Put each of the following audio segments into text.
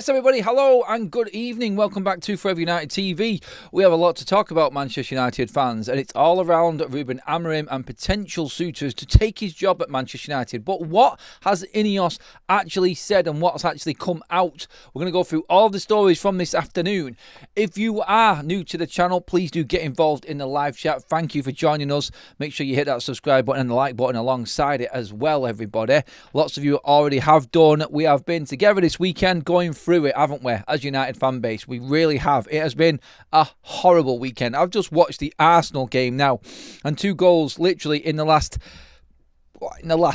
Yes, everybody, hello and good evening. Welcome back to Forever United TV. We have a lot to talk about, Manchester United fans, and it's all around Ruben Amorim and potential suitors to take his job at Manchester United. But what has Ineos actually said and what's actually come out? We're going to go through all the stories from this afternoon. If you are new to the channel, please do get involved in the live chat. Thank you for joining us. Make sure you hit that subscribe button and the like button alongside it as well, everybody. Lots of you already have done. We have been together this weekend going through it, haven't we, as United fan base? We really have. It has been a horrible weekend. I've just watched the Arsenal game now, and 2 goals literally in the last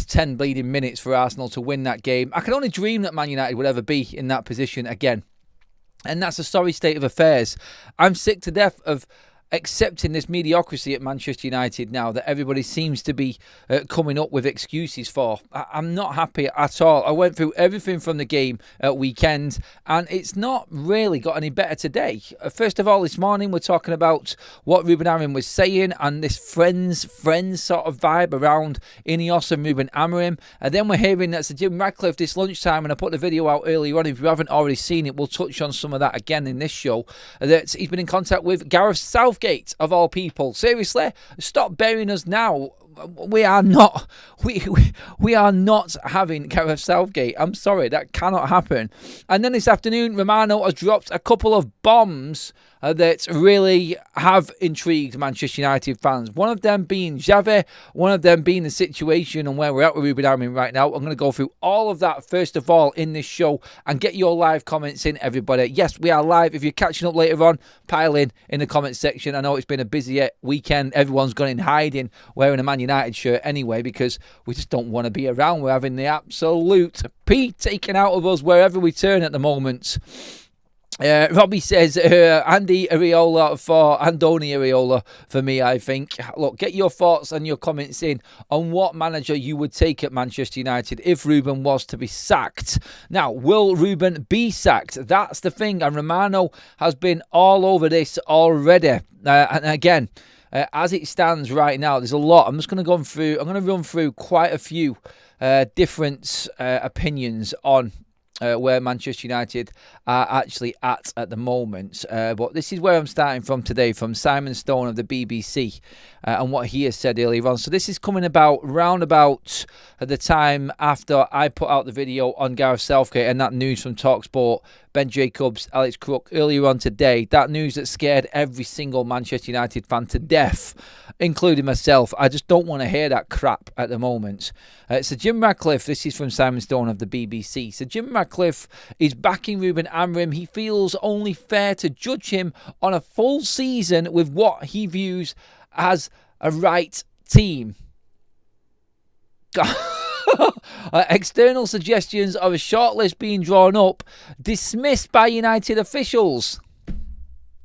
10 bleeding minutes for Arsenal to win that game. I can only dream that Man United would ever be in that position again, and that's a sorry state of affairs. I'm sick to death of accepting this mediocrity at Manchester United now that everybody seems to be coming up with excuses for. I'm not happy at all. I went through everything from the game at weekend, and it's not really got any better today. First of all, this morning we're talking about what Ruben Amorim was saying and this friends sort of vibe around Ineos and Ruben Amorim. And then we're hearing that Sir Jim Ratcliffe this lunchtime, and I put the video out earlier on. If you haven't already seen it, we'll touch on some of that again in this show. That he's been in contact with Gareth Southgate, of all people. Seriously, stop burying us now. We are not having Gareth Southgate. I'm sorry, that cannot happen. And then this afternoon, Romano has dropped a couple of bombs that really have intrigued Manchester United fans. One of them being XAVI, one of them being the situation and where we're at with Ruben Amorim right now. I'm going to go through all of that first of all in this show and get your live comments in, everybody. Yes, we are live. If you're catching up later on, pile in the comment section. I know it's been a busy weekend. Everyone's gone in hiding wearing a Man United shirt anyway because we just don't want to be around. We're having the absolute pee taken out of us wherever we turn at the moment. Robbie says Andy Areola for Andoni Areola for me, I think. Look, get your thoughts and your comments in on what manager you would take at Manchester United if Ruben was to be sacked. Now, will Ruben be sacked? That's the thing, and Romano has been all over this already. And again, as it stands right now, there's a lot. I'm going to run through quite a few different opinions on where Manchester United are actually at the moment. But this is where I'm starting from today, from Simon Stone of the BBC and what he has said earlier on. So this is coming about round about the time after I put out the video on Gareth Southgate and that news from TalkSport, Ben Jacobs, Alex Crook earlier on today. That news that scared every single Manchester United fan to death, including myself. I just don't want to hear that crap at the moment. So Jim Ratcliffe, this is from Simon Stone of the BBC. So Jim Ratcliffe is backing Ruben Amorim. He feels only fair to judge him on a full season with what he views as a right team. External suggestions of a shortlist being drawn up dismissed by United officials.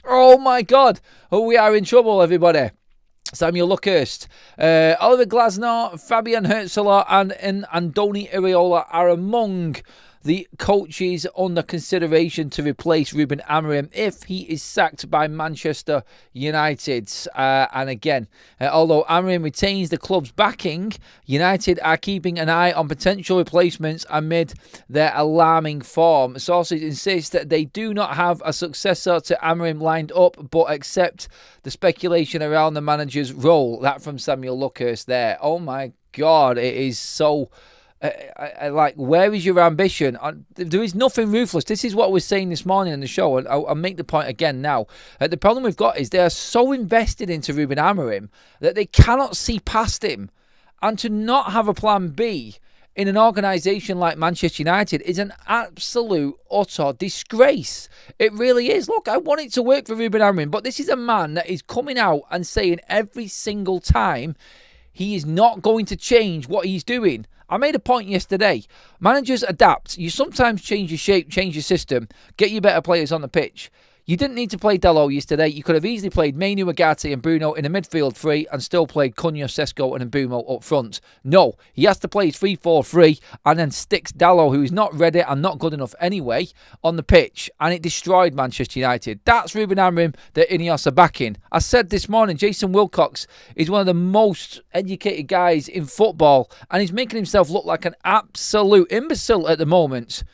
Oh my God, we are in trouble, everybody. Samuel Luckhurst, Oliver Glasner, Fabian Herzler and Andoni Areola are among the coaches under consideration to replace Ruben Amorim if he is sacked by Manchester United. And again, although Amorim retains the club's backing, United are keeping an eye on potential replacements amid their alarming form. Sources insist that they do not have a successor to Amorim lined up, but accept the speculation around the manager's role. That from Samuel Luckhurst there. Oh my God, it is so... like, where is your ambition? There is nothing ruthless. This is what I was saying this morning in the show, and I'll make the point again now. The problem we've got is they are so invested into Ruben Amorim that they cannot see past him. And to not have a plan B in an organisation like Manchester United is an absolute, utter disgrace. It really is. Look, I want it to work for Ruben Amorim, but this is a man that is coming out and saying every single time he is not going to change what he's doing. I made a point yesterday. Managers adapt. You sometimes change your shape, change your system, get you better players on the pitch. You didn't need to play Dalot yesterday. You could have easily played Mainu, Agati and Bruno in the midfield three and still played Cunha, Sesko and Mbumo up front. No, he has to play his 3-4-3 and then sticks Dalot, who is not ready and not good enough anyway, on the pitch. And it destroyed Manchester United. That's Ruben Amorim that Ineos are backing. I said this morning, Jason Wilcox is one of the most educated guys in football and he's making himself look like an absolute imbecile at the moment.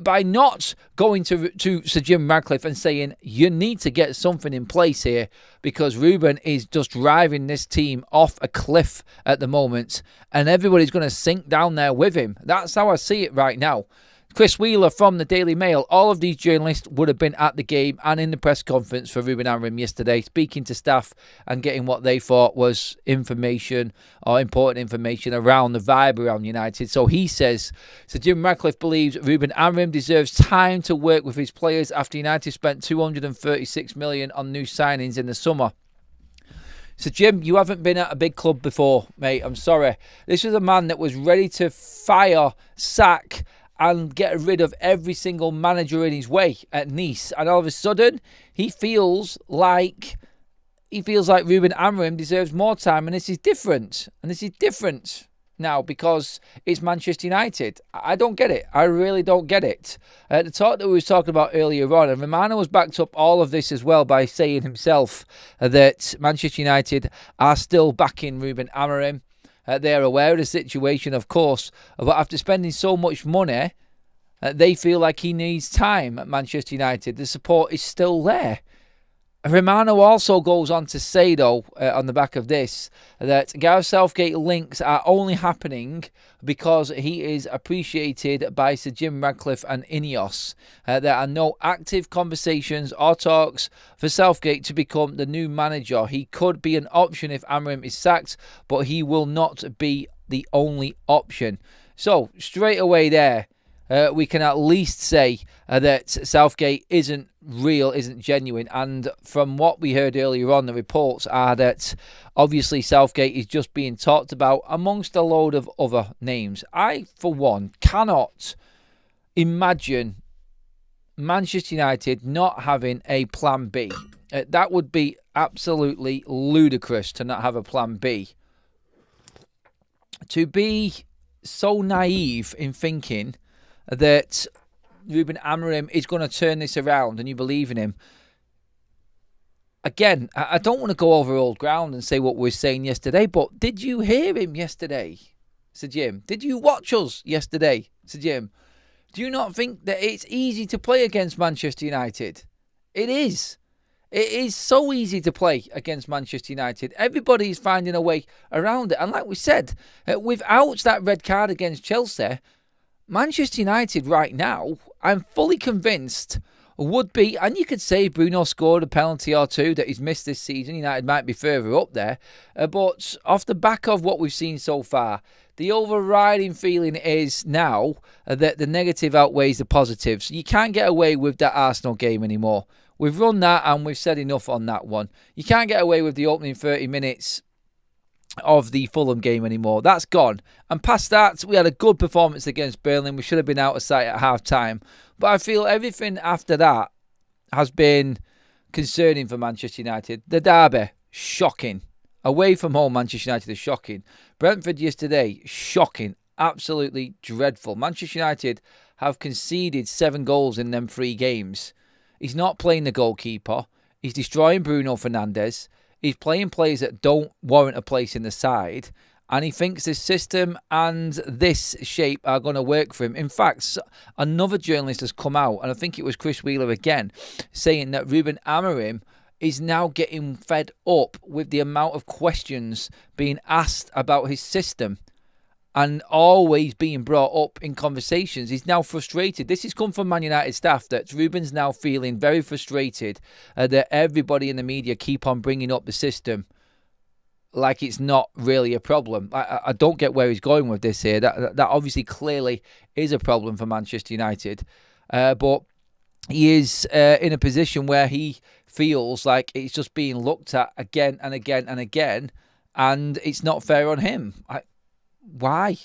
by not going to Sir Jim Ratcliffe and saying, you need to get something in place here because Ruben is just driving this team off a cliff at the moment and everybody's going to sink down there with him. That's how I see it right now. Chris Wheeler from the Daily Mail. All of these journalists would have been at the game and in the press conference for Ruben Amorim yesterday, speaking to staff and getting what they thought was information or important information around the vibe around United. So he says, Sir Jim Ratcliffe believes Ruben Amorim deserves time to work with his players after United spent $236 million on new signings in the summer. So, Jim, you haven't been at a big club before, mate. I'm sorry. This was a man that was ready to fire, sack, and get rid of every single manager in his way at Nice. And all of a sudden, he feels like Ruben Amorim deserves more time. And this is different. And this is different now because it's Manchester United. I don't get it. I really don't get it. The talk that we was talking about earlier on, and Romano has backed up all of this as well by saying himself that Manchester United are still backing Ruben Amorim. They're aware of the situation, of course, but after spending so much money, they feel like he needs time at Manchester United. The support is still there. Romano also goes on to say, though, on the back of this, that Gareth Southgate links are only happening because he is appreciated by Sir Jim Ratcliffe and Ineos. There are no active conversations or talks for Southgate to become the new manager. He could be an option if Amorim is sacked, but he will not be the only option. So, straight away there, we can at least say that Southgate isn't real, isn't genuine. And from what we heard earlier on, the reports are that obviously Southgate is just being talked about amongst a load of other names. I, for one, cannot imagine Manchester United not having a plan B. That would be absolutely ludicrous to not have a plan B. To be so naive in thinking that Ruben Amorim is going to turn this around and you believe in him. Again, I don't want to go over old ground and say what we were saying yesterday, but did you hear him yesterday, Sir Jim? Did you watch us yesterday, Sir Jim? Do you not think that it's easy to play against Manchester United? It is. It is so easy to play against Manchester United. Everybody's finding a way around it. And like we said, without that red card against Chelsea, Manchester United right now, I'm fully convinced, would be, and you could say Bruno scored a penalty or two that he's missed this season. United might be further up there. But off the back of what we've seen so far, the overriding feeling is now that the negative outweighs the positives. You can't get away with that Arsenal game anymore. We've run that and we've said enough on that one. You can't get away with the opening 30 minutes of the Fulham game anymore. That's gone. And past that, we had a good performance against Burnley. We should have been out of sight at half-time. But I feel everything after that has been concerning for Manchester United. The derby, shocking. Away from home, Manchester United is shocking. Brentford yesterday, shocking. Absolutely dreadful. Manchester United have conceded 7 goals in them 3 games. He's not playing the goalkeeper. He's destroying Bruno Fernandes. He's playing players that don't warrant a place in the side. And he thinks this system and this shape are going to work for him. In fact, another journalist has come out, and I think it was Chris Wheeler again, saying that Ruben Amorim is now getting fed up with the amount of questions being asked about his system and always being brought up in conversations. He's now frustrated. This has come from Man United staff, that Ruben's now feeling very frustrated that everybody in the media keep on bringing up the system like it's not really a problem. I don't get where he's going with this here. That obviously clearly is a problem for Manchester United. But he is in a position where he feels like it's just being looked at again and again and again, and it's not fair on him. Why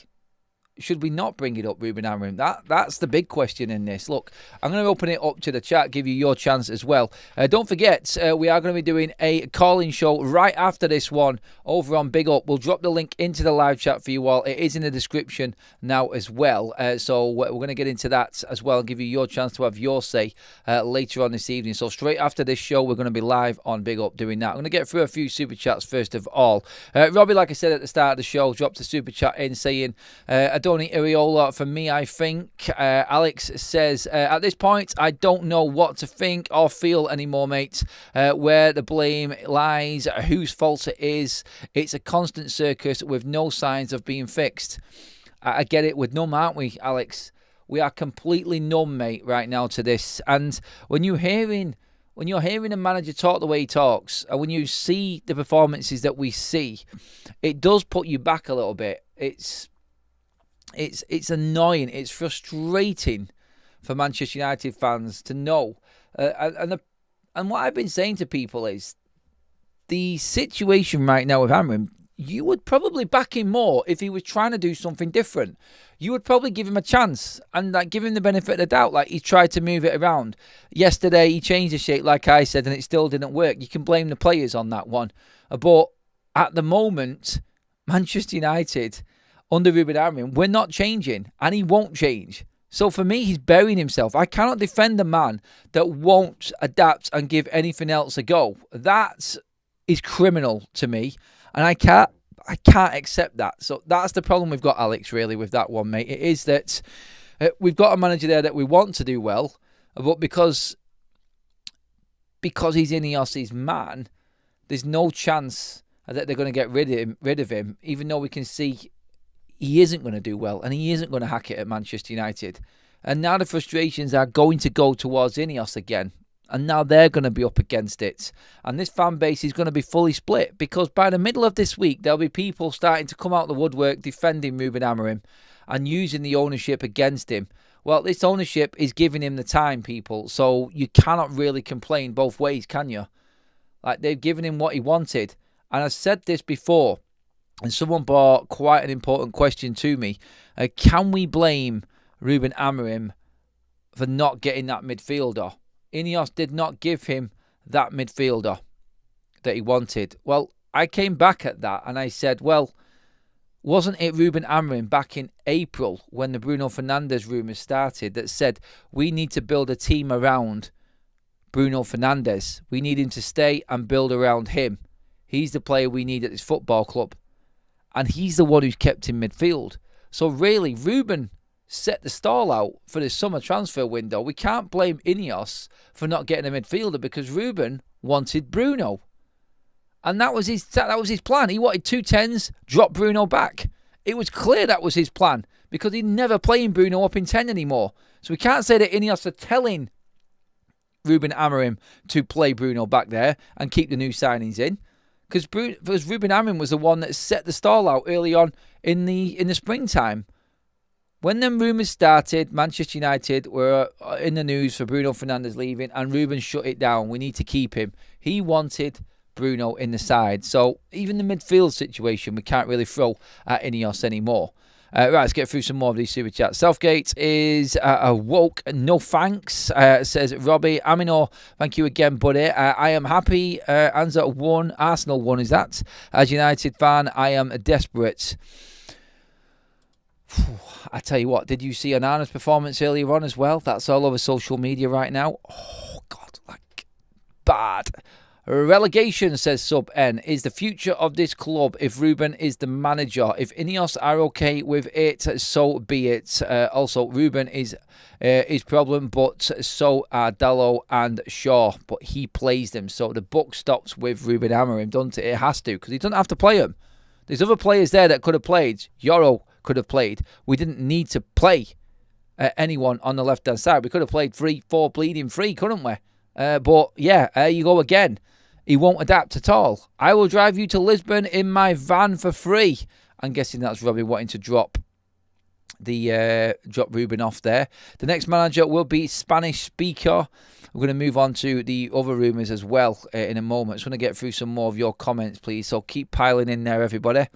should we not bring it up, Ruben Amorim? That's the big question in this. Look, I'm going to open it up to the chat, give you your chance as well. Don't forget, we are going to be doing a call-in show right after this one over on Big Up. We'll drop the link into the live chat for you all. It is in the description now as well. So we're going to get into that as well and give you your chance to have your say later on this evening. So straight after this show, we're going to be live on Big Up doing that. I'm going to get through a few super chats first of all. Robbie, like I said at the start of the show, dropped a super chat in saying, I Donny Iriola for me, I think. Alex says, at this point, I don't know what to think or feel anymore, mate. Where the blame lies, whose fault it is. It's a constant circus with no signs of being fixed. I get it. We're numb, aren't we, Alex? We are completely numb, mate, right now to this. And when you're hearing a manager talk the way he talks, and when you see the performances that we see, it does put you back a little bit. It's annoying. It's frustrating for Manchester United fans to know. And what I've been saying to people is the situation right now with Amorim, you would probably back him more if he was trying to do something different. You would probably give him a chance and give him the benefit of the doubt. Like, he tried to move it around. Yesterday, he changed the shape, like I said, and it still didn't work. You can blame the players on that one. But at the moment, Manchester United, under Ruben Amorim, we're not changing, and he won't change. So for me, he's burying himself. I cannot defend a man that won't adapt and give anything else a go. That is criminal to me. And I can't accept that. So that's the problem we've got, Alex, really, with that one, mate. It is that we've got a manager there that we want to do well, but because he's Ineos's man, there's no chance that they're going to get rid of him, even though we can see he isn't going to do well and he isn't going to hack it at Manchester United. And now the frustrations are going to go towards Ineos again. And now they're going to be up against it. And this fan base is going to be fully split, because by the middle of this week, there'll be people starting to come out of the woodwork defending Ruben Amorim and using the ownership against him. Well, this ownership is giving him the time, people. So you cannot really complain both ways, can you? Like, they've given him what he wanted. And I said this before, and someone brought quite an important question to me. Can we blame Ruben Amorim for not getting that midfielder? Ineos did not give him that midfielder that he wanted. Well, I came back at that and I said, well, wasn't it Ruben Amorim back in April when the Bruno Fernandes rumours started that said we need to build a team around Bruno Fernandes? We need him to stay and build around him. He's the player we need at this football club. And he's the one who's kept in midfield. So really, Ruben set the stall out for the summer transfer window. We can't blame Ineos for not getting a midfielder, because Ruben wanted Bruno. And that was his plan. He wanted 2 10s, drop Bruno back. It was clear that was his plan, because he's never playing Bruno up in 10 anymore. So we can't say that Ineos are telling Ruben Amorim to play Bruno back there and keep the new signings in. Because Ruben Amorim was the one that set the stall out early on in the springtime. When them rumours started, Manchester United were in the news for Bruno Fernandes leaving, and Ruben shut it down. We need to keep him. He wanted Bruno in the side. So even the midfield situation, we can't really throw at Ineos anymore. Right, let's get through some more of these super chats. Southgate is woke. No thanks, says Robbie. Aminor, thank you again, buddy. I am happy. Anza won. Arsenal won, is that? As United fan, I am desperate. I tell you what, did you see Onana's performance earlier on as well? That's all over social media right now. Oh, God, like, bad. Relegation, says Sub N, is the future of this club if Ruben is the manager. If Ineos are okay with it, so be it. Also, Ruben is his problem, but so are Dalot and Shaw. But he plays them, so the buck stops with Ruben Amorim, doesn't it? It has to, because he doesn't have to play them. There's other players there that could have played. Yoro could have played. We didn't need to play anyone on the left-hand side. We could have played 3-4 bleeding free, couldn't we? But, yeah, there you go again. He won't adapt at all. I will drive you to Lisbon in my van for free. I'm guessing that's Robbie wanting to drop Ruben off there. The next manager will be Spanish speaker. We're going to move on to the other rumours as well in a moment. Just want to get through some more of your comments, please. So keep piling in there, everybody.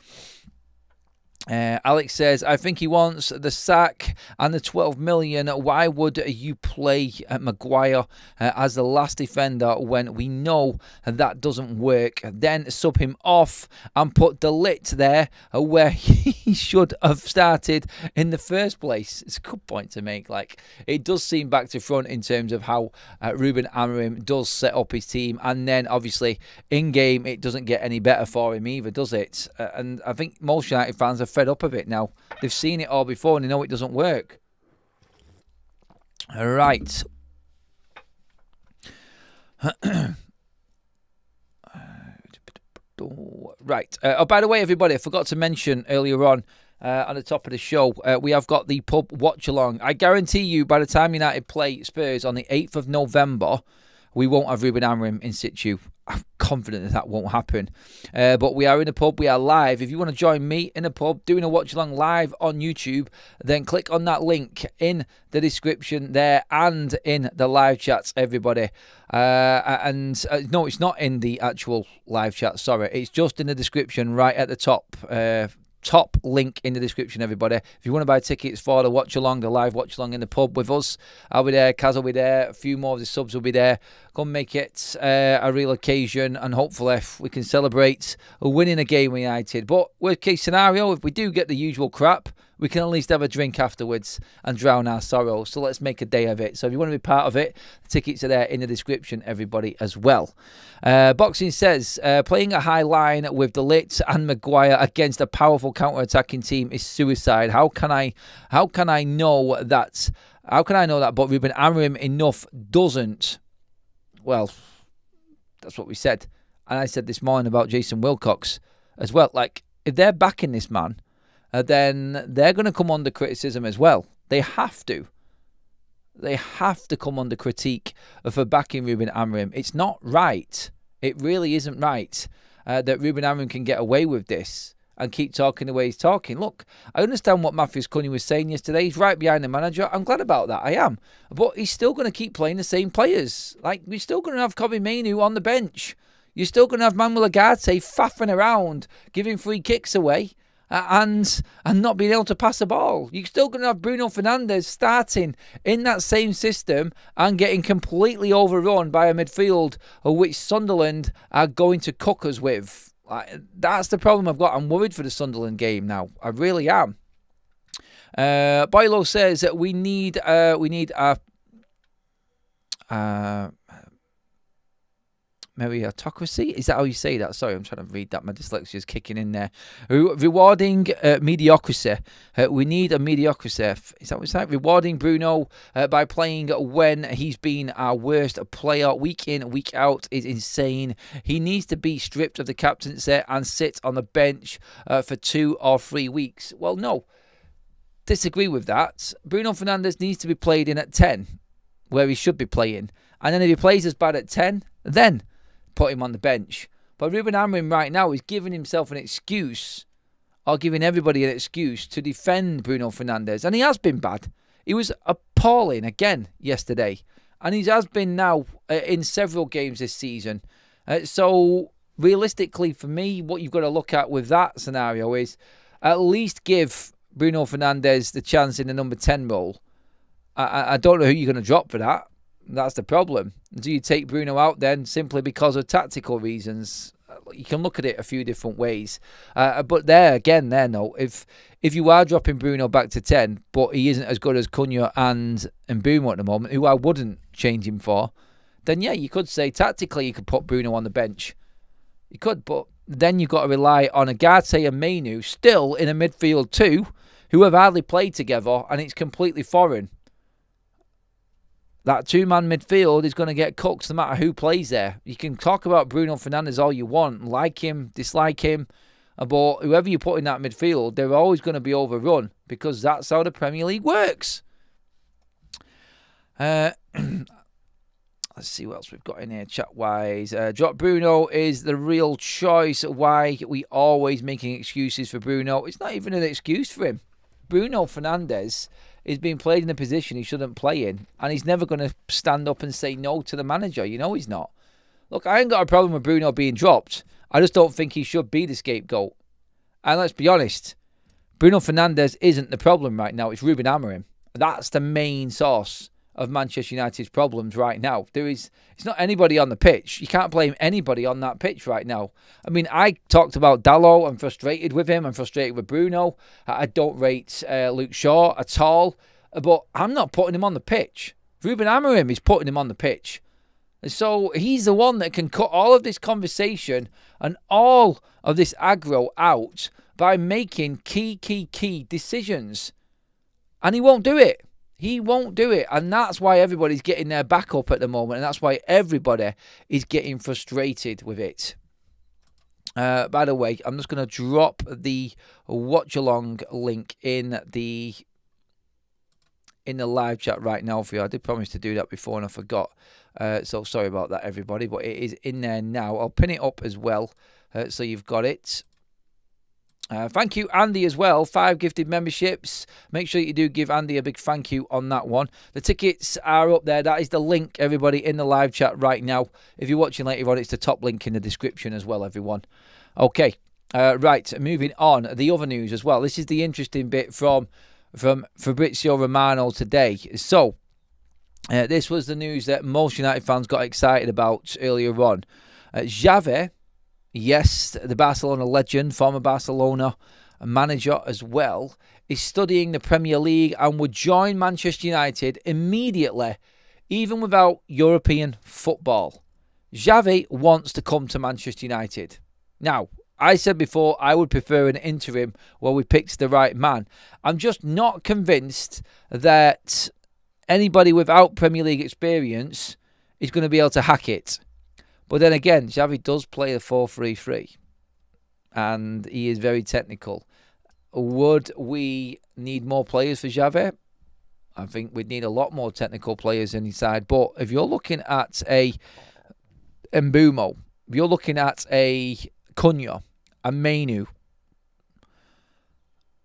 Alex says, I think he wants the sack and the 12 million. Why would you play Maguire as the last defender when we know that doesn't work? Then sub him off and put De Ligt there where he should have started in the first place. It's a good point to make. Like, it does seem back to front in terms of how Ruben Amorim does set up his team, and then obviously in game it doesn't get any better for him either, does it? And I think most United fans are fed up of it now. They've seen it all before and they know it doesn't work. All right. Right. Oh, by the way, everybody, I forgot to mention earlier on the top of the show, we have got the pub watch-along. I guarantee you, by the time United play Spurs on the 8th of November, we won't have Ruben Amorim in situ. I'm confident that won't happen. But we are in the pub. We are live. If you want to join me in the pub doing a watch-along live on YouTube, then click on that link in the description there and in the live chats, everybody. No, it's not in the actual live chat. Sorry. It's just in the description right at the top. Top link in the description, everybody. If you want to buy tickets for the watch-along, the live watch-along in the pub with us, I'll be there, Kaz will be there, a few more of the subs will be there. Come make it a real occasion, and hopefully we can celebrate winning a game with United. But worst case scenario, if we do get the usual crap, we can at least have a drink afterwards and drown our sorrow. So let's make a day of it. So if you want to be part of it, the tickets are there in the description, everybody, as well. Boxing says, playing a high line with De Ligt and Maguire against a powerful counter-attacking team is suicide. How can I know that? How can I know that? But Ruben Amorim enough doesn't. Well, that's what we said. And I said this morning about Jason Wilcox as well. Like, if they're backing this man, then they're going to come under criticism as well. They have to. They have to come under critique for backing Ruben Amorim. It's not right. It really isn't right that Ruben Amorim can get away with this and keep talking the way he's talking. Look, I understand what Matthews Cunningham was saying yesterday. He's right behind the manager. I'm glad about that. I am. But he's still going to keep playing the same players. Like, we're still going to have Kobe Mainoo on the bench. You're still going to have Manuel Ugarte faffing around, giving free kicks away. And not being able to pass a ball. You're still going to have Bruno Fernandes starting in that same system and getting completely overrun by a midfield which Sunderland are going to cook us with. That's the problem I've got. I'm worried for the Sunderland game now. I really am. Boilo says that we need a meritocracy? Is that how you say that? Sorry, I'm trying to read that. My dyslexia is kicking in there. Rewarding mediocrity. We need a mediocrity. Is that what it's like? Rewarding Bruno by playing when he's been our worst player week in, week out is insane. He needs to be stripped of the captaincy and sit on the bench for 2 or 3 weeks. Well, no. Disagree with that. Bruno Fernandes needs to be played in at 10, where he should be playing. And then if he plays as bad at 10, then put him on the bench. But Ruben Amorim right now is giving himself an excuse, or giving everybody an excuse to defend Bruno Fernandes. And he has been bad. He was appalling again yesterday. And he has been now in several games this season. So realistically for me, what you've got to look at with that scenario is at least give Bruno Fernandes the chance in the number 10 role. I don't know who you're going to drop for that. That's the problem. Do you take Bruno out then simply because of tactical reasons? You can look at it a few different ways. But no. If you are dropping Bruno back to 10, but he isn't as good as Cunha and Mbeumo at the moment, who I wouldn't change him for, then yeah, you could say tactically you could put Bruno on the bench. You could, but then you've got to rely on Ugarte and Mainoo still in a midfield too, who have hardly played together, and it's completely foreign. That two-man midfield is going to get cooked no matter who plays there. You can talk about Bruno Fernandes all you want, like him, dislike him, but whoever you put in that midfield, they're always going to be overrun because that's how the Premier League works. Let's see what else we've got in here chat-wise. Drop Bruno is the real choice. Why are we always making excuses for Bruno? It's not even an excuse for him. Bruno Fernandes is being played in a position he shouldn't play in, and he's never going to stand up and say no to the manager. You know he's not. Look, I ain't got a problem with Bruno being dropped. I just don't think he should be the scapegoat. And let's be honest, Bruno Fernandes isn't the problem right now. It's Ruben Amorim. That's the main source of Manchester United's problems right now. It's not anybody on the pitch. You can't blame anybody on that pitch right now. I mean, I talked about Dalot. I'm frustrated with him. I'm frustrated with Bruno. I don't rate Luke Shaw at all. But I'm not putting him on the pitch. Ruben Amorim is putting him on the pitch. So he's the one that can cut all of this conversation and all of this aggro out by making key decisions. And he won't do it. He won't do it. And that's why everybody's getting their back up at the moment. And that's why everybody is getting frustrated with it. By the way, I'm just going to drop the watch-along link in the live chat right now for you. I did promise to do that before and I forgot. So sorry about that, everybody. But it is in there now. I'll pin it up as well so you've got it. Thank you, Andy, as well. 5 gifted memberships. Make sure you do give Andy a big thank you on that one. The tickets are up there. That is the link, everybody, in the live chat right now. If you're watching later on, it's the top link in the description as well, everyone. Okay, right, moving on. The other news as well. This is the interesting bit from Fabrizio Romano today. So, this was the news that most United fans got excited about earlier on. XAVI, yes, the Barcelona legend, former Barcelona manager as well, is studying the Premier League and would join Manchester United immediately, even without European football. XAVI wants to come to Manchester United. Now, I said before I would prefer an interim where we picked the right man. I'm just not convinced that anybody without Premier League experience is going to be able to hack it. But then again, XAVI does play a 4-3-3 and he is very technical. Would we need more players for XAVI? I think we'd need a lot more technical players inside. But if you're looking at a Mbumo, if you're looking at a Cunha, a Mainu,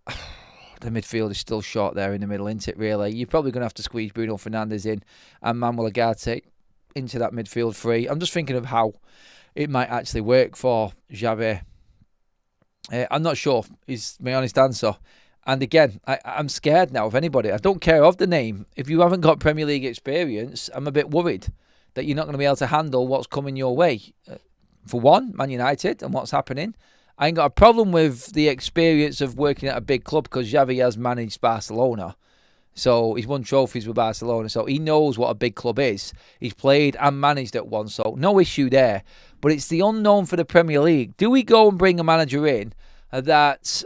the midfield is still short there in the middle, isn't it, really? You're probably going to have to squeeze Bruno Fernandes in and Manuel Ugarte into that midfield three. I'm just thinking of how it might actually work for XAVI. I'm not sure, is my honest answer. And again, I'm scared now of anybody. I don't care of the name. If you haven't got Premier League experience, I'm a bit worried that you're not going to be able to handle what's coming your way. For one, Man United and what's happening. I ain't got a problem with the experience of working at a big club because XAVI has managed Barcelona. So he's won trophies with Barcelona. So he knows what a big club is. He's played and managed at one. So no issue there. But it's the unknown for the Premier League. Do we go and bring a manager in that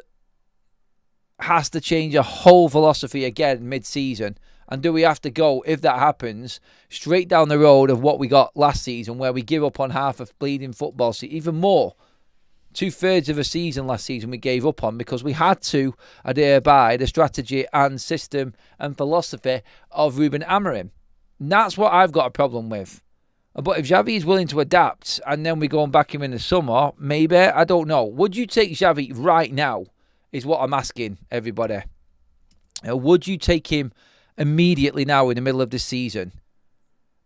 has to change a whole philosophy again mid-season? And do we have to go, if that happens, straight down the road of what we got last season where we give up on half of bleeding football season, even more? 2/3 of a season last season we gave up on because we had to adhere by the strategy and system and philosophy of Ruben Amorim. And that's what I've got a problem with. But if XAVI is willing to adapt and then we go and back him in the summer, maybe, I don't know. Would you take XAVI right now is what I'm asking everybody. Would you take him immediately now in the middle of the season?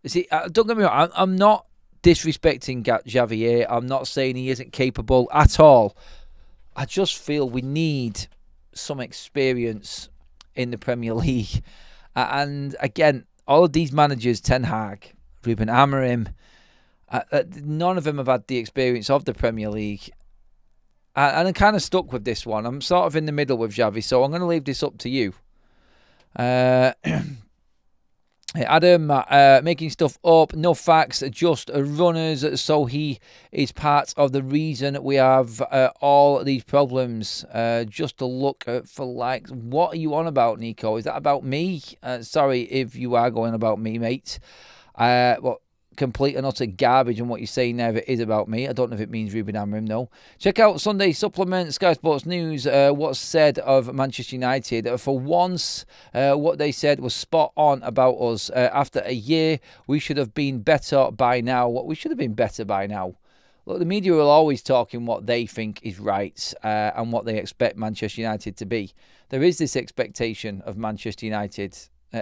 See, don't get me wrong, I'm not disrespecting XAVI here. I'm not saying he isn't capable at all. I just feel we need some experience in the Premier League. And again, all of these managers, Ten Hag, Ruben Amorim, none of them have had the experience of the Premier League. And I'm kind of stuck with this one. I'm sort of in the middle with XAVI, so I'm going to leave this up to you. Adam, making stuff up, no facts, just runners. So he is part of the reason we have all these problems. Just to look for likes. What are you on about, Nico? Is that about me? Sorry if you are going about me, mate. Well, complete and utter garbage on what you're saying there if it is about me. I don't know if it means Ruben Amorim, though. Check out Sunday Supplement, Sky Sports News, what's said of Manchester United. For once, what they said was spot on about us. After a year, we should have been better by now. We should have been better by now. Look, the media are always talking what they think is right and what they expect Manchester United to be. There is this expectation of Manchester United.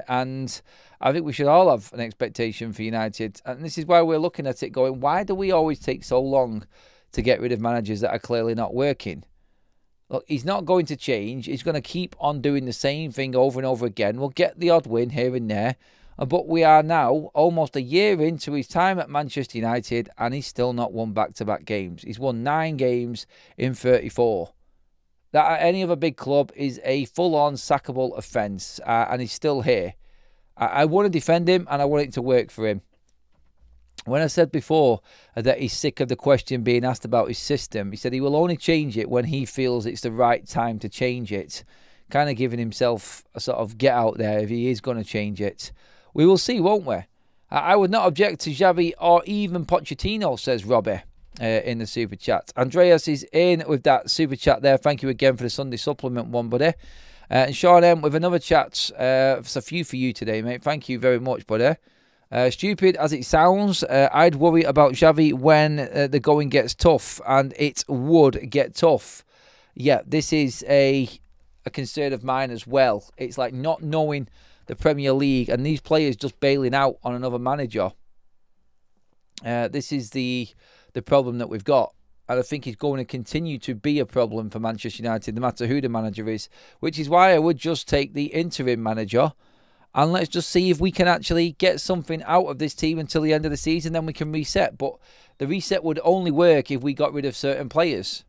And I think we should all have an expectation for United. And this is why we're looking at it going, why do we always take so long to get rid of managers that are clearly not working? Look, he's not going to change. He's going to keep on doing the same thing over and over again. We'll get the odd win here and there. But we are now almost a year into his time at Manchester United and he's still not won back-to-back games. He's won 9 games in 34. That at any other big club is a full-on sackable offence, and he's still here. I want to defend him, and I want it to work for him. When I said before that he's sick of the question being asked about his system, he said he will only change it when he feels it's the right time to change it. Kind of giving himself a sort of get out there if he is going to change it. We will see, won't we? I would not object to XAVI or even Pochettino, says Robbie in the Super Chat. Andreas is in with that Super Chat there. Thank you again for the Sunday supplement one, buddy. And Sean M with another chat. It's a few for you today, mate. Thank you very much, buddy. Stupid as it sounds, I'd worry about XAVI when the going gets tough, and it would get tough. Yeah, this is a concern of mine as well. It's like not knowing the Premier League and these players just bailing out on another manager. This is the problem that we've got. And I think it's going to continue to be a problem for Manchester United, no matter who the manager is. Which is why I would just take the interim manager and let's just see if we can actually get something out of this team until the end of the season. Then we can reset. But the reset would only work if we got rid of certain players.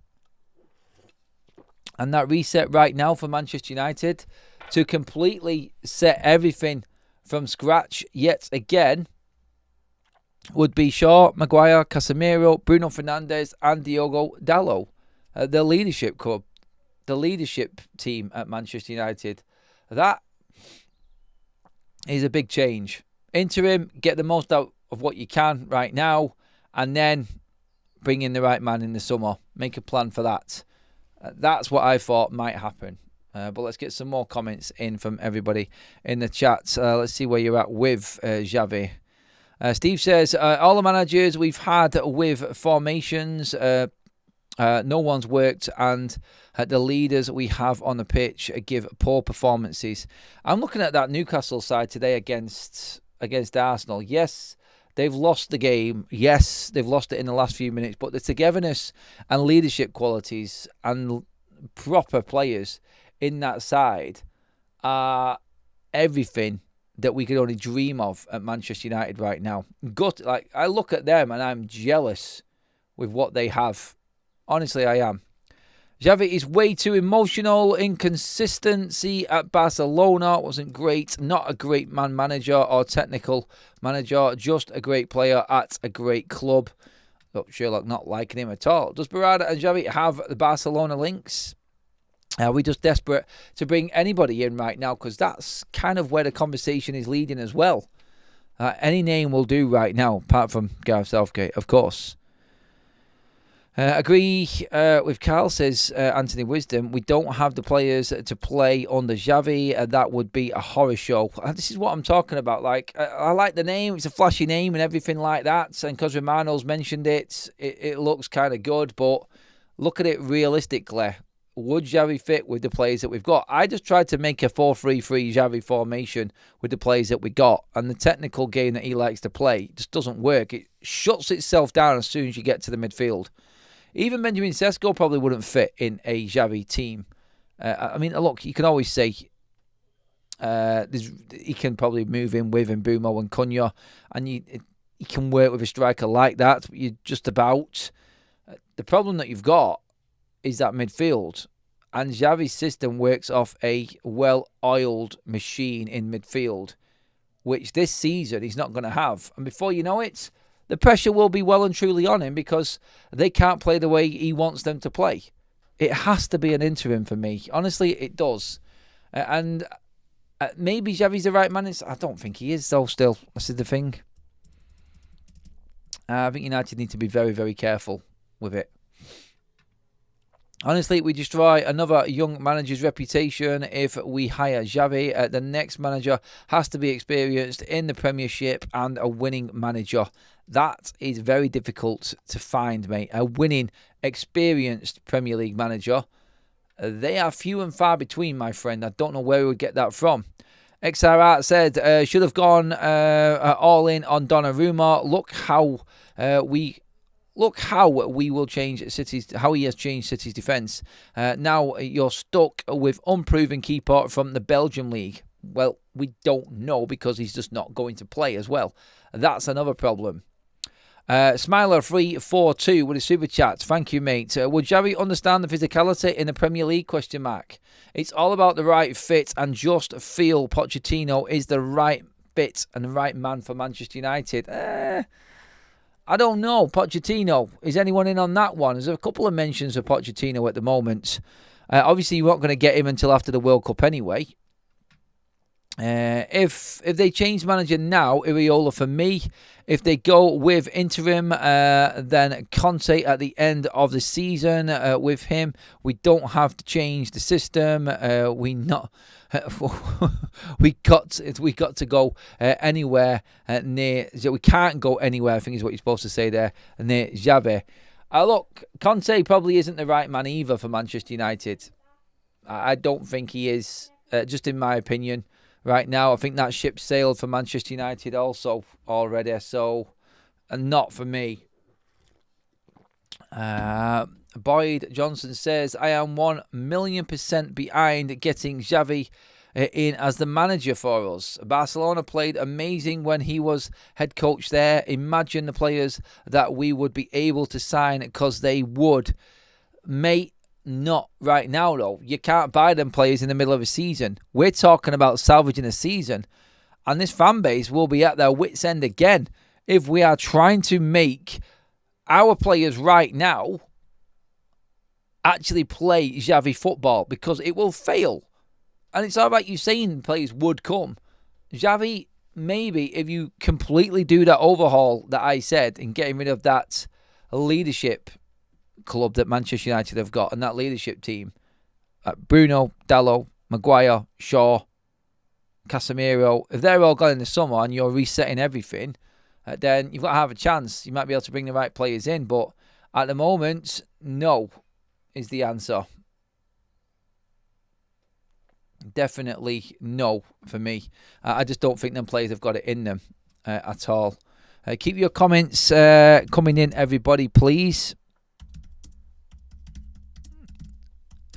And that reset right now for Manchester United, to completely set everything from scratch yet again, would be Shaw, Maguire, Casemiro, Bruno Fernandes and Diogo Dalot. The leadership club, the leadership team at Manchester United. That is a big change. Interim, get the most out of what you can right now, and then bring in the right man in the summer. Make a plan for that. That's what I thought might happen. But let's get some more comments in from everybody in the chat. Let's see where you're at with XAVI. Steve says, all the managers we've had with formations, no one's worked, and the leaders we have on the pitch give poor performances. I'm looking at that Newcastle side today against Arsenal. Yes, they've lost the game. Yes, they've lost it in the last few minutes, but the togetherness and leadership qualities and proper players in that side are everything that we could only dream of at Manchester United right now. I look at them and I'm jealous with what they have. Honestly, I am. XAVI is way too emotional. Inconsistency at Barcelona wasn't great. Not a great manager or technical manager. Just a great player at a great club. Look, Sherlock not liking him at all. Does Barada and XAVI have the Barcelona links? Are we just desperate to bring anybody in right now? Because that's kind of where the conversation is leading as well. Any name will do right now, apart from Gareth Southgate, of course. Agree with Carl, says Anthony Wisdom. We don't have the players to play under XAVI. That would be a horror show. This is what I'm talking about. Like, I like the name. It's a flashy name and everything like that. And because Romano's mentioned it, it looks kind of good. But look at it realistically. Would XAVI fit with the players that we've got? I just tried to make a 4-3-3 XAVI formation with the players that we got. And the technical game that he likes to play just doesn't work. It shuts itself down as soon as you get to the midfield. Even Benjamin Sesko probably wouldn't fit in a XAVI team. I mean, look, you can always say he can probably move in with Mbeumo and Cunha, and he can work with a striker like that. But you're just about. The problem that you've got is that midfield. And XAVI's system works off a well-oiled machine in midfield, which this season he's not going to have. And before you know it, the pressure will be well and truly on him because they can't play the way he wants them to play. It has to be an interim for me. Honestly, it does. And maybe XAVI's the right man. I don't think he is, though, still. This is the thing. I think United need to be very, very careful with it. Honestly, we destroy another young manager's reputation if we hire XAVI. The next manager has to be experienced in the Premiership and a winning manager. That is very difficult to find, mate. A winning, experienced Premier League manager. They are few and far between, my friend. I don't know where we would get that from. XR said, should have gone all in on Donnarumma. Look how we will change City's, how he has changed City's defence. Now you're stuck with unproven keeper from the Belgium League. Well, we don't know because he's just not going to play as well. That's another problem. Smiler342 with a super chat. Thank you, mate. Would XAVI understand the physicality in the Premier League? ? It's all about the right fit and just feel Pochettino is the right fit and the right man for Manchester United. I don't know. Pochettino. Is anyone in on that one? There's a couple of mentions of Pochettino at the moment. Obviously, you're not going to get him until after the World Cup anyway. If they change manager now, Iriola for me. If they go with interim, then Conte at the end of the season with him. We don't have to change the system. We got to go anywhere near. We can't go anywhere, I think is what you're supposed to say there, near XAVI. Look, Conte probably isn't the right man either for Manchester United. I don't think he is, just in my opinion. Right now, I think that ship sailed for Manchester United also already. So, not for me. Boyd Johnson says, I am 1,000,000% behind getting XAVI in as the manager for us. Barcelona played amazing when he was head coach there. Imagine the players that we would be able to sign because they would. Mate, not right now, though. You can't buy them players in the middle of a season. We're talking about salvaging a season. And this fan base will be at their wits' end again if we are trying to make our players right now actually play XAVI football, because it will fail. And it's all right you saying players would come. XAVI, maybe if you completely do that overhaul that I said and getting rid of that leadership club that Manchester United have got and that leadership team, Bruno, Dalot, Maguire, Shaw, Casemiro, if they're all gone in the summer and you're resetting everything, then you've got to have a chance. You might be able to bring the right players in, but at the moment, no is the answer. Definitely no for me. I just don't think them players have got it in them at all. Keep your comments coming in, everybody, please.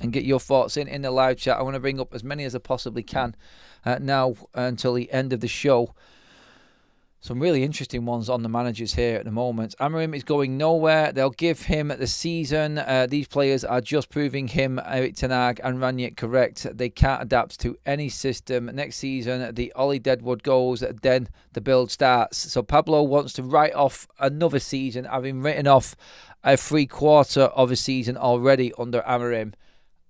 And get your thoughts in the live chat. I want to bring up as many as I possibly can now until the end of the show. Some really interesting ones on the managers here at the moment. Amorim is going nowhere. They'll give him the season. These players are just proving him, Erik ten Hag and Ranić, correct. They can't adapt to any system. Next season, the Ollie Deadwood goes, then the build starts. So Pablo wants to write off another season, having written off a 3/4 of a season already under Amorim.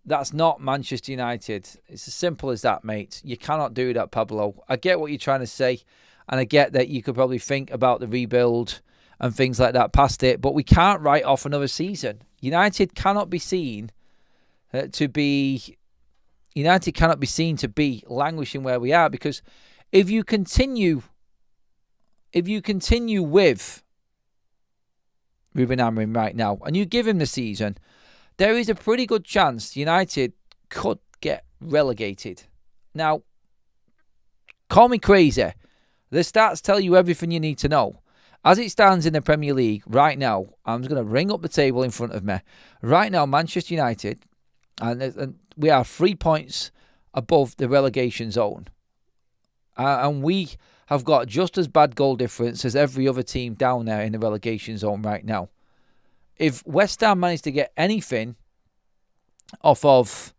That's not Manchester United. It's as simple as that, mate. You cannot do that, Pablo. I get what you're trying to say, and I get that you could probably think about the rebuild and things like that past it, but we can't write off another season. United cannot be seen to be languishing where we are, because if you continue with Ruben Amorim right now and you give him the season, there is a pretty good chance United could get relegated. Now, call me crazy. The stats tell you everything you need to know. As it stands in the Premier League right now, I'm just going to ring up the table in front of me. Right now, Manchester United, and we are 3 points above the relegation zone. And we have got just as bad goal difference as every other team down there in the relegation zone right now. If West Ham manage to get anything off of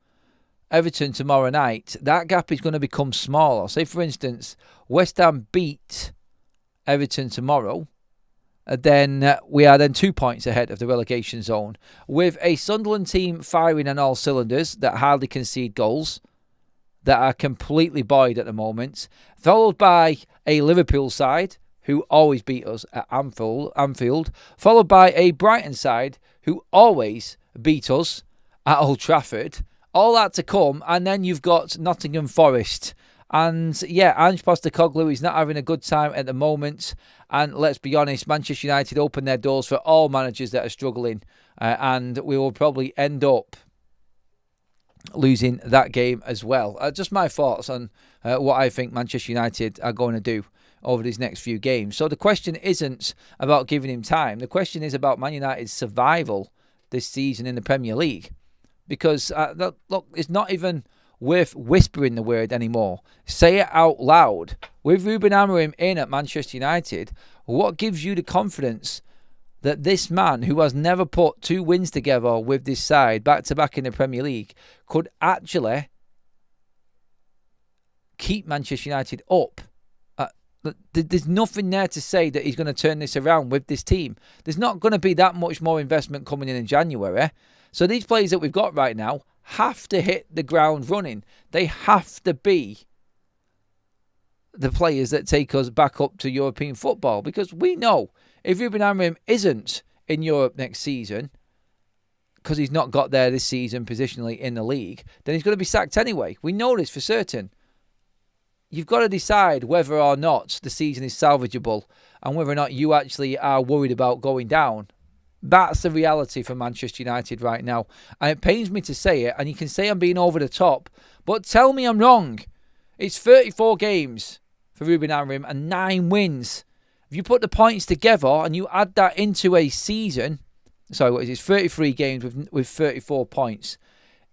Everton tomorrow night, that gap is going to become smaller. Say, for instance, West Ham beat Everton tomorrow, then we are then 2 points ahead of the relegation zone, with a Sunderland team firing on all cylinders that hardly concede goals, that are completely buoyed at the moment, followed by a Liverpool side who always beat us at Anfield, followed by a Brighton side who always beat us at Old Trafford. All that to come, and then you've got Nottingham Forest. And yeah, Ange Postecoglou is not having a good time at the moment. And let's be honest, Manchester United open their doors for all managers that are struggling. And we will probably end up losing that game as well. Just my thoughts on what I think Manchester United are going to do over these next few games. So the question isn't about giving him time. The question is about Man United's survival this season in the Premier League. Because, look, it's not even worth whispering the word anymore. Say it out loud. With Ruben Amorim in at Manchester United, what gives you the confidence that this man, who has never put 2 wins together with this side back-to-back in the Premier League, could actually keep Manchester United up There's nothing there to say that he's going to turn this around with this team. There's not going to be that much more investment coming in January. So these players that we've got right now have to hit the ground running. They have to be the players that take us back up to European football, because we know if Ruben Amorim isn't in Europe next season, because he's not got there this season positionally in the league, then he's going to be sacked anyway. We know this for certain. You've got to decide whether or not the season is salvageable and whether or not you actually are worried about going down. That's the reality for Manchester United right now. And it pains me to say it, and you can say I'm being over the top, but tell me I'm wrong. It's 34 games for Ruben Amorim and 9 wins. If you put the points together and you add that into a season, sorry, what is it? It's 33 games with 34 points.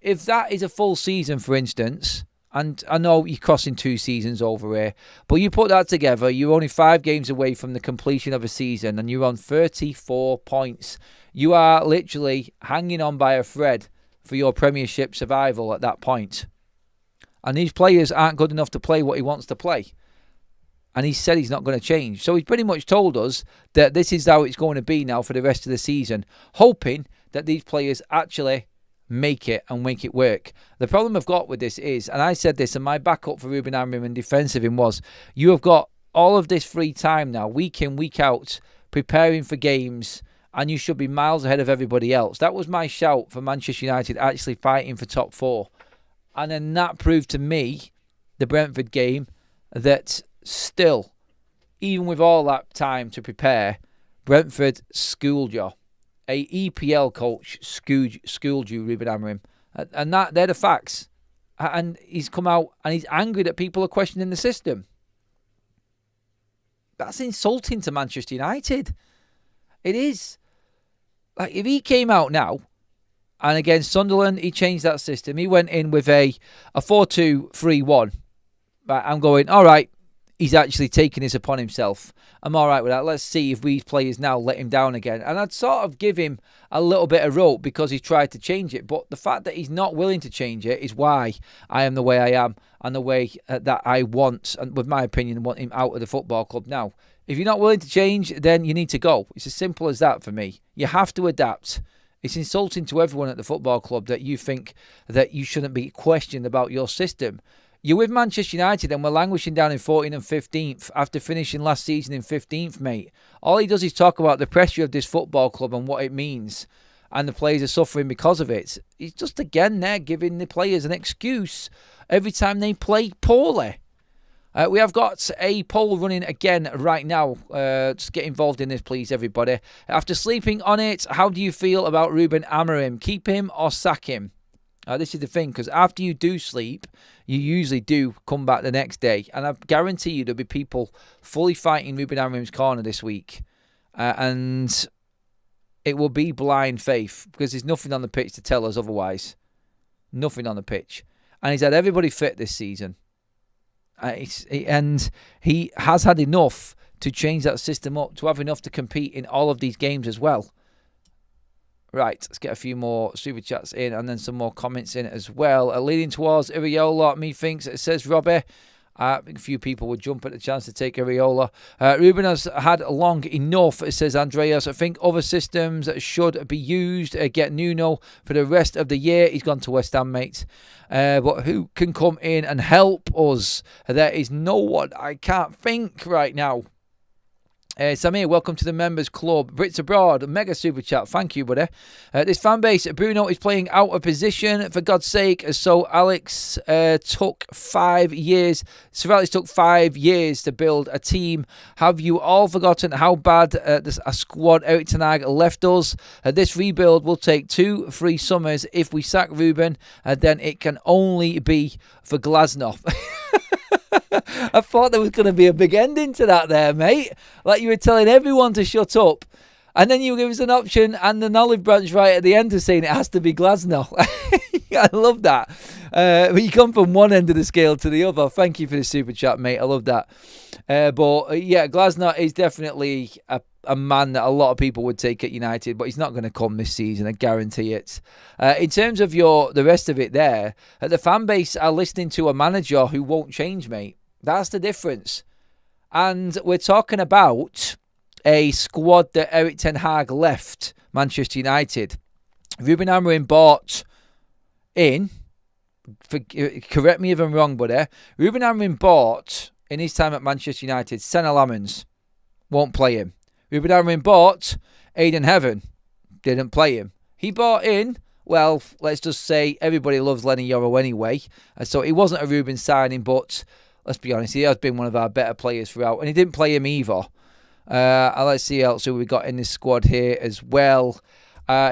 If that is a full season, for instance, and I know you're crossing 2 seasons over here, but you put that together, you're only 5 games away from the completion of a season and you're on 34 points. You are literally hanging on by a thread for your Premiership survival at that point. And these players aren't good enough to play what he wants to play. And he said he's not going to change. So he's pretty much told us that this is how it's going to be now for the rest of the season, hoping that these players actually make it and make it work. The problem I've got with this is, and I said this, and my backup for Ruben Amorim and defensive him was, you have got all of this free time now, week in, week out, preparing for games, and you should be miles ahead of everybody else. That was my shout for Manchester United actually fighting for top 4. And then that proved to me, the Brentford game, that still, even with all that time to prepare, Brentford schooled you. A EPL coach schooled you, Ruben Amorim. And they're the facts. And he's come out and he's angry that people are questioning the system. That's insulting to Manchester United. It is. Like, if he came out now, and against Sunderland, he changed that system. He went in with a 4-2-3-1. I'm going, all right, he's actually taking this upon himself. I'm all right with that. Let's see if these players now let him down again. And I'd sort of give him a little bit of rope because he's tried to change it. But the fact that he's not willing to change it is why I am the way I am and the way that I want, and with my opinion, want him out of the football club now. If you're not willing to change, then you need to go. It's as simple as that for me. You have to adapt. It's insulting to everyone at the football club that you think that you shouldn't be questioned about your system. You're with Manchester United and we're languishing down in 14th and 15th after finishing last season in 15th, mate. All he does is talk about the pressure of this football club and what it means. And the players are suffering because of it. He's just, again, there giving the players an excuse every time they play poorly. We have got a poll running again right now. Just get involved in this, please, everybody. After sleeping on it, how do you feel about Ruben Amorim? Keep him or sack him? This is the thing, because after you do sleep, you usually do come back the next day. And I guarantee you there'll be people fully fighting Ruben Amorim's corner this week. And it will be blind faith, because there's nothing on the pitch to tell us otherwise. Nothing on the pitch. And he's had everybody fit this season. And he has had enough to change that system up, to have enough to compete in all of these games as well. Right, let's get a few more super chats in and then some more comments in as well. Leading towards Iriola, methinks, it says Robbie. A few people would jump at the chance to take Iriola. Ruben has had long enough, it says Andreas. I think other systems should be used. Get Nuno for the rest of the year. He's gone to West Ham, mate. But who can come in and help us? There is no one. I can't think right now. Samir, welcome to the members club. Brits abroad, mega super chat. Thank you, buddy. This fan base, Bruno is playing out of position, for God's sake. So Alex took 5 years. Sir Alex took 5 years to build a team. Have you all forgotten how bad a squad Erik ten Hag left us? This rebuild will take 2-3 summers. If we sack Ruben, then it can only be for Glasnost. I thought there was going to be a big ending to that there, mate. Like you were telling everyone to shut up. And then you give us an option and an olive branch right at the end of saying it has to be Glasnost. I love that. But you come from one end of the scale to the other. Thank you for the super chat, mate. I love that. But yeah, Glasnost is definitely a man that a lot of people would take at United, but he's not going to come this season, I guarantee it. In terms of the rest of it there, the fan base are listening to a manager who won't change, mate. That's the difference. And we're talking about a squad that Erik ten Hag left Manchester United. Ruben Amorim bought in, correct me if I'm wrong, buddy. Ruben Amorim bought, in his time at Manchester United, Senna Lammens. Won't play him. Ruben Amorim bought Aiden Heaven. Didn't play him. He bought in, well, let's just say everybody loves Lenny Yoro anyway. So it wasn't a Ruben signing, but let's be honest, he has been one of our better players throughout. And he didn't play him either. Let's see else who we got in this squad here as well.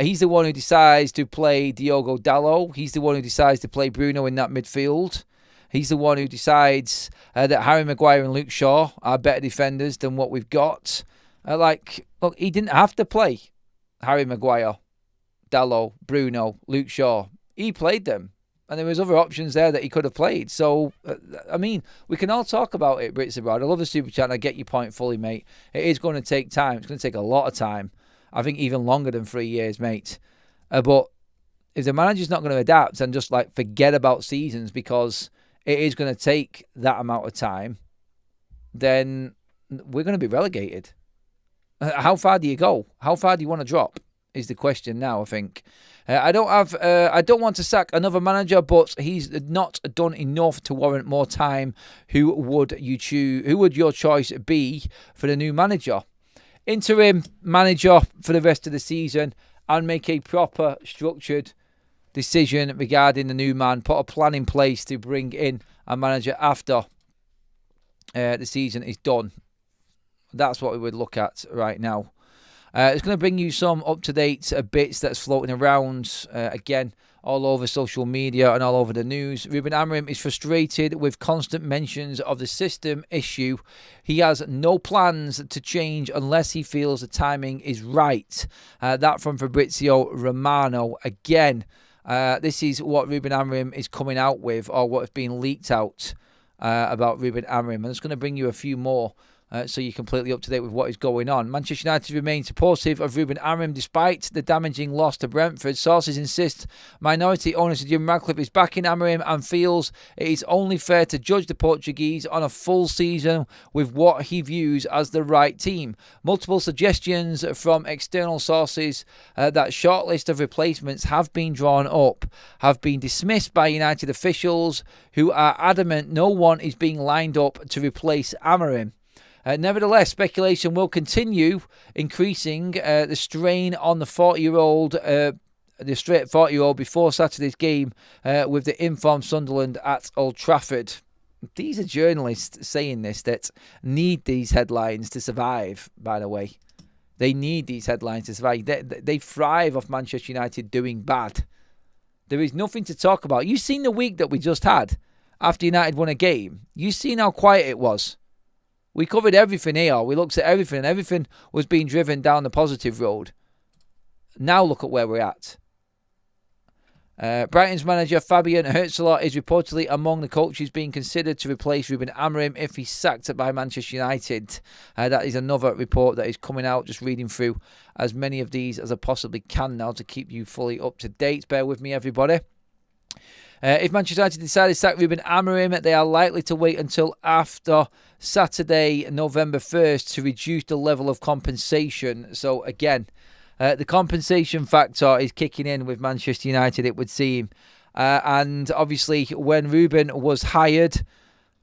He's the one who decides to play Diogo Dalot. He's the one who decides to play Bruno in that midfield. He's the one who decides that Harry Maguire and Luke Shaw are better defenders than what we've got. Look, he didn't have to play Harry Maguire, Dalot, Bruno, Luke Shaw. He played them. And there was other options there that he could have played. So, I mean, we can all talk about it, Brits abroad. I love the Super Chat and I get your point fully, mate. It is going to take time. It's going to take a lot of time. I think even longer than 3 years, mate. But if the manager's not going to adapt and just forget about seasons because it is going to take that amount of time, then we're going to be relegated. How far do you go? How far do you want to drop is the question now, I think. I don't want to sack another manager, but he's not done enough to warrant more time. Who would you choose? Who would your choice be for the new manager? Interim manager for the rest of the season and make a proper structured decision regarding the new man. Put a plan in place to bring in a manager after the season is done. That's what we would look at right now. It's going to bring you some up-to-date bits that's floating around, again, all over social media and all over the news. Ruben Amorim is frustrated with constant mentions of the system issue. He has no plans to change unless he feels the timing is right. That from Fabrizio Romano. Again, this is what Ruben Amorim is coming out with, or what has been leaked out about Ruben Amorim. And it's going to bring you a few more so you're completely up to date with what is going on. Manchester United remain supportive of Ruben Amorim despite the damaging loss to Brentford. Sources insist minority owner Sir Jim Ratcliffe is backing Amorim and feels it is only fair to judge the Portuguese on a full season with what he views as the right team. Multiple suggestions from external sources that short list of replacements have been drawn up have been dismissed by United officials who are adamant no one is being lined up to replace Amorim. Nevertheless, speculation will continue increasing the strain on the 40-year-old before Saturday's game with the informed Sunderland at Old Trafford. These are journalists saying this that need these headlines to survive, by the way. They need these headlines to survive. They thrive off Manchester United doing bad. There is nothing to talk about. You've seen the week that we just had after United won a game. You've seen how quiet it was. We covered everything here. We looked at everything, and everything was being driven down the positive road. Now look at where we're at. Brighton's manager Fabian Herzler is reportedly among the coaches being considered to replace Ruben Amorim if he's sacked by Manchester United. That is another report that is coming out. Just reading through as many of these as I possibly can now to keep you fully up to date. Bear with me, everybody. If Manchester United decide to sack Ruben Amorim, they are likely to wait until after Saturday, November 1st to reduce the level of compensation. So again, the compensation factor is kicking in with Manchester United, it would seem. And obviously, when Ruben was hired,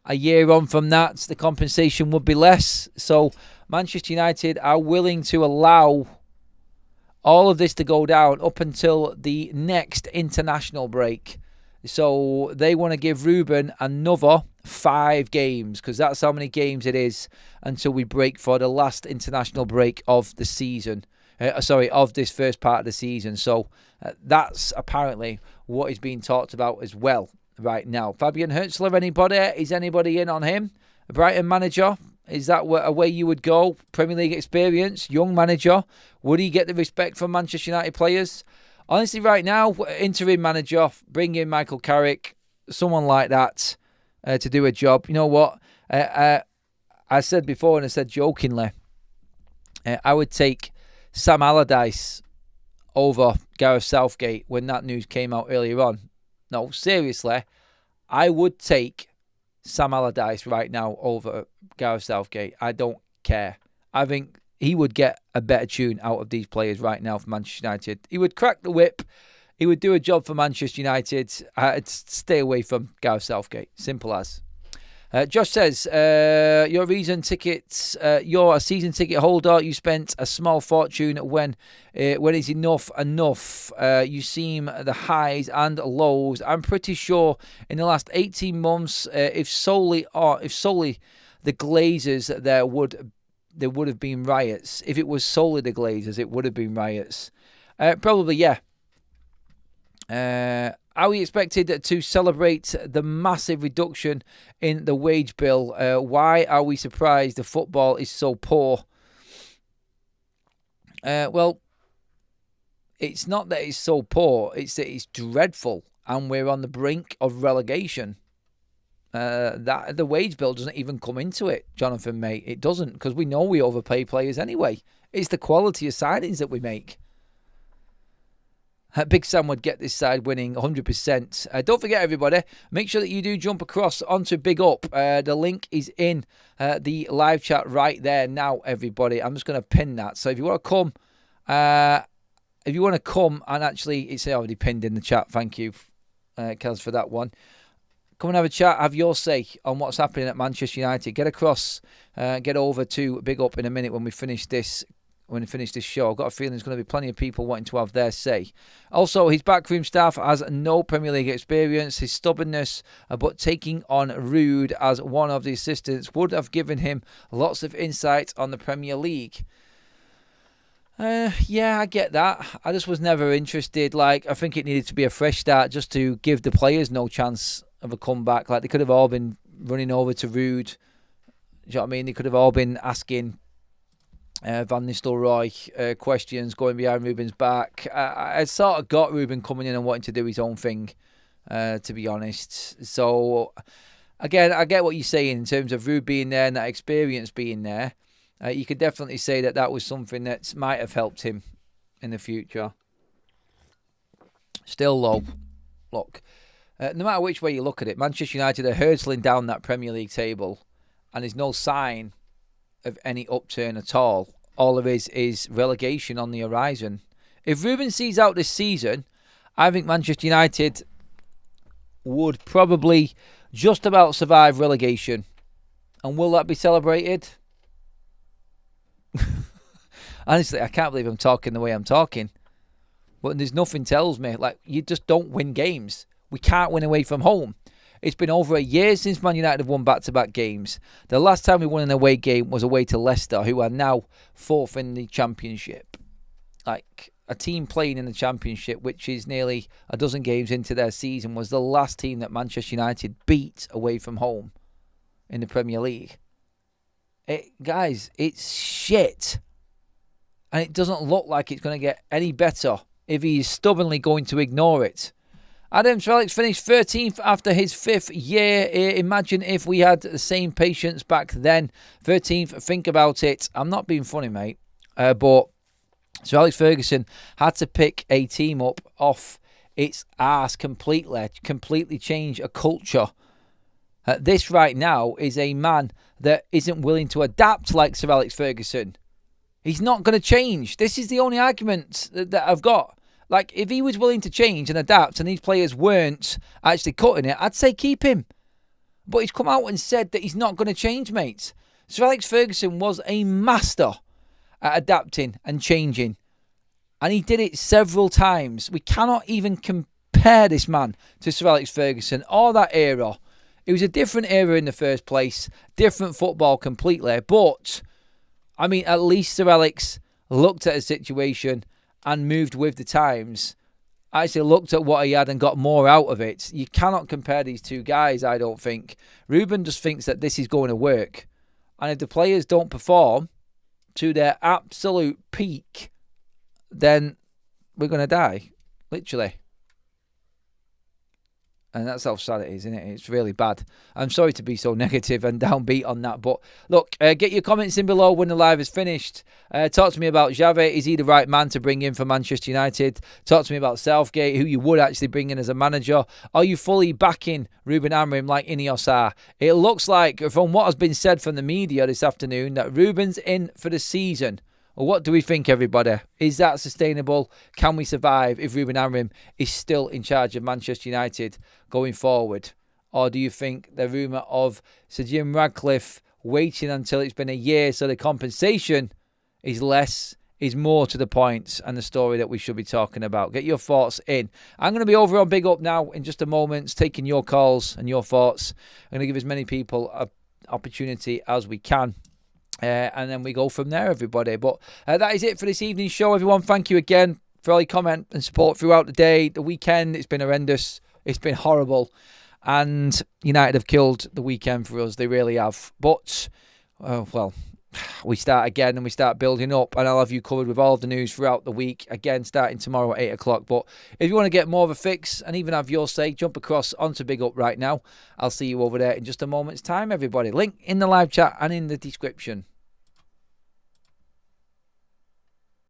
a year on from that, the compensation would be less. So Manchester United are willing to allow all of this to go down up until the next international break. So they want to give Ruben another 5 games because that's how many games it is until we break for the last international break of the season. Of this first part of the season. So that's apparently what is being talked about as well right now. Fabian Herzler, anybody? Is anybody in on him? A Brighton manager? Is that a way you would go? Premier League experience, young manager. Would he get the respect from Manchester United players? Honestly, right now, interim manager, bring in Michael Carrick, someone like that to do a job. You know what? I said before, and I said jokingly, I would take Sam Allardyce over Gareth Southgate when that news came out earlier on. No, seriously, I would take Sam Allardyce right now over Gareth Southgate. I don't care. I think he would get a better tune out of these players right now for Manchester United. He would crack the whip. He would do a job for Manchester United. I'd stay away from Gareth Southgate. Simple as. Josh says, you're a season ticket holder. You spent a small fortune when it's enough. You seem the highs and lows. I'm pretty sure in the last 18 months, if solely the Glazers, there would have been riots. If it was solely the Glazers, it would have been riots. Probably, yeah. Are we expected to celebrate the massive reduction in the wage bill? Why are we surprised the football is so poor? Well, it's not that it's so poor. It's that it's dreadful and we're on the brink of relegation. That the wage bill doesn't even come into it, Jonathan, mate. It doesn't, because we know we overpay players anyway. It's the quality of signings that we make. Big Sam would get this side winning 100%. Don't forget, everybody, make sure that you do jump across onto Big Up. The link is in the live chat right there now, everybody. I'm just going to pin that. So if you want to come, and actually, it's already pinned in the chat. Thank you, Kels, for that one. Come and have a chat. Have your say on what's happening at Manchester United. Get across, get over to Big Up in a minute when we finish this. When we finish this show. I've got a feeling there's going to be plenty of people wanting to have their say. Also, his backroom staff has no Premier League experience. His stubbornness, but taking on Rude as one of the assistants would have given him lots of insight on the Premier League. Yeah, I get that. I just was never interested. I think it needed to be a fresh start just to give the players no chance of a comeback. They could have all been running over to Rude. Do you know what I mean? They could have all been asking Van Nistelrooy questions, going behind Ruben's back. I sort of got Ruben coming in and wanting to do his own thing, to be honest. So, again, I get what you're saying in terms of Ruben being there and that experience being there. You could definitely say that was something that might have helped him in the future. Still, though, look, no matter which way you look at it, Manchester United are hurtling down that Premier League table, and there's no sign of any upturn at all. All there is relegation on the horizon. If Ruben sees out this season, I think Manchester United would probably just about survive relegation. And will that be celebrated? Honestly, I can't believe I'm talking the way I'm talking. But there's nothing tells me. You just don't win games. We can't win away from home. It's been over a year since Man United have won back-to-back games. The last time we won an away game was away to Leicester, who are now fourth in the Championship. A team playing in the Championship, which is nearly a dozen games into their season, was the last team that Manchester United beat away from home in the Premier League. Guys, it's shit. And it doesn't look like it's going to get any better if he is stubbornly going to ignore it. Adam Stott finished 13th after his 5th year. Imagine if we had the same patience back then. 13th, think about it. I'm not being funny, mate. But Sir Alex Ferguson had to pick a team up off its arse completely change a culture. This right now is a man that isn't willing to adapt like Sir Alex Ferguson. He's not going to change. This is the only argument that I've got. If he was willing to change and adapt and these players weren't actually cutting it, I'd say keep him. But he's come out and said that he's not going to change, mate. Sir Alex Ferguson was a master at adapting and changing. And he did it several times. We cannot even compare this man to Sir Alex Ferguson or that era. It was a different era in the first place. Different football completely. But, at least Sir Alex looked at a situation and moved with the times. Actually looked at what he had and got more out of it. You cannot compare these two guys, I don't think. Ruben just thinks that this is going to work. And if the players don't perform to their absolute peak, then we're going to die. Literally. And that's how sad it is, isn't it? It's really bad. I'm sorry to be so negative and downbeat on that. But look, get your comments in below when the live is finished. Talk to me about XAVI. Is he the right man to bring in for Manchester United? Talk to me about Southgate, who you would actually bring in as a manager. Are you fully backing Ruben Amorim like Ineos are? It looks like, from what has been said from the media this afternoon, that Ruben's in for the season. Well, what do we think, everybody? Is that sustainable? Can we survive if Ruben Amorim is still in charge of Manchester United going forward? Or do you think the rumour of Sir Jim Ratcliffe waiting until it's been a year so the compensation is less is more to the point and the story that we should be talking about? Get your thoughts in. I'm going to be over on Big Up now in just a moment, taking your calls and your thoughts. I'm going to give as many people an opportunity as we can. And then we go from there, everybody. But that is it for this evening's show, everyone. Thank you again for all your comment and support throughout the day. The weekend, it's been horrendous. It's been horrible. And United have killed the weekend for us. They really have. But, well, we start again and we start building up. And I'll have you covered with all of the news throughout the week. Again, starting tomorrow at 8 o'clock. But if you want to get more of a fix and even have your say, jump across onto Big Up right now. I'll see you over there in just a moment's time, everybody. Link in the live chat and in the description.